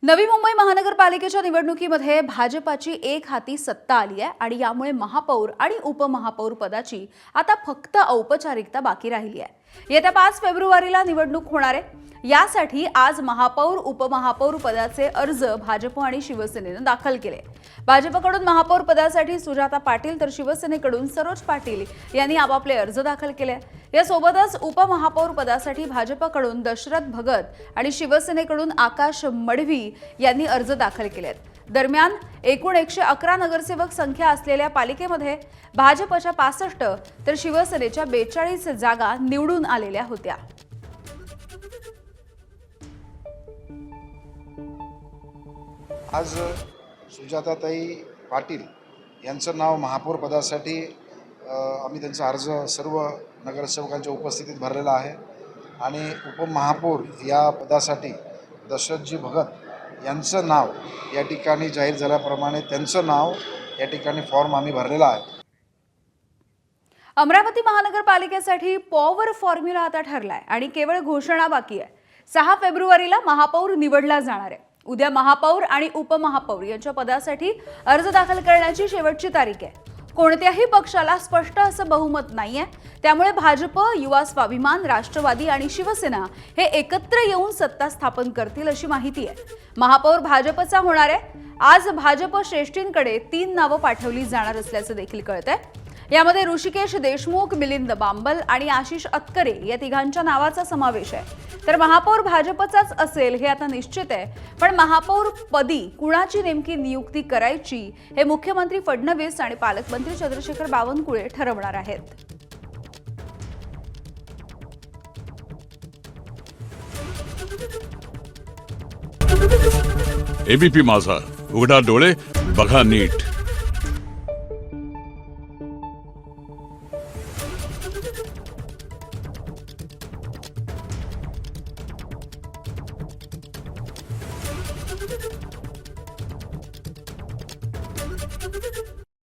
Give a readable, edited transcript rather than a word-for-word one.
नवी मुंबई महानगरपालिकेच्या निवडणुकीमध्ये भाजपाची एक हाती सत्ता आली आहे आणि यामुळे महापौर आणि उपमहापौर पदाची आता फक्त औपचारिकता बाकी राहिली आहे। येत्या 5 फेब्रुवारीला निवडणूक होणार आहे। यासाठी आज महापौर उपमहापौर पदाचे अर्ज भाजप आणि शिवसेनेने दाखल केले। भाजपकडून महापौर पदासाठी सुजाता पाटील तर शिवसेनेकडून सरोज पाटील यांनी आपापले अर्ज दाखल केले। यासोबतच उपमहापौर पदासाठी भाजपकडून दशरथ भगत आणि शिवसेनेकडून आकाश मडवी यांनी अर्ज दाखल केलेत। दरम्यान एकूण 111 नगरसेवक संख्या असलेल्या पालिकेमध्ये भाजपच्या 65 तर शिवसेनेच्या 42 जागा निवडून आलेल्या होत्या। आज सुजाताताई पाटील यांचं नाव महापौर पदासाठी आम्ही त्यांचा अर्ज सर्व नगरसेवकांच्या उपस्थितीत भरलेला आहे आणि उपमहापौर या पदासाठी दशरथजी भगत यांचं नाव या ठिकाणी जाहीर झाल्याप्रमाणे त्यांचं नाव या ठिकाणी फॉर्म आम्ही भरलेला आहे। अमरावती महानगरपालिकेसाठी पॉवर फॉर्म्युला आता ठरलाय आणि केवळ घोषणा बाकी आहे। 6 फेब्रुवारीला महापौर निवडला जाणार आहे। उद्या महापौर आणि उपमहापौर यांच्या पदासाठी अर्ज दाखल करण्याची शेवटची तारीख आहे। कोणत्याही पक्षाला स्पष्ट असं बहुमत नाहीये, त्यामुळे भाजप, युवा स्वाभिमान, राष्ट्रवादी आणि शिवसेना हे एकत्र येऊन सत्ता स्थापन करतील अशी माहिती आहे। महापौर भाजपचा होणार आहे। आज भाजप श्रेष्ठींकडे 3 नावं पाठवली जाणार असल्याचं देखील कळतंय। यामध्ये ऋषिकेश देशमुख, मिलिंद बांबल आणि आशिष अतकरे या तिघांच्या नावाचा समावेश आहे। तर महापौर भाजपचाच असेल हे आता निश्चित आहे, पण महापौर पदी कुणाची नेमकी नियुक्ती करायची हे मुख्यमंत्री फडणवीस आणि पालकमंत्री चंद्रशेखर बावनकुळे ठरवणार आहेत। एबीपी माझा, उघडा डोळे बघा नीट।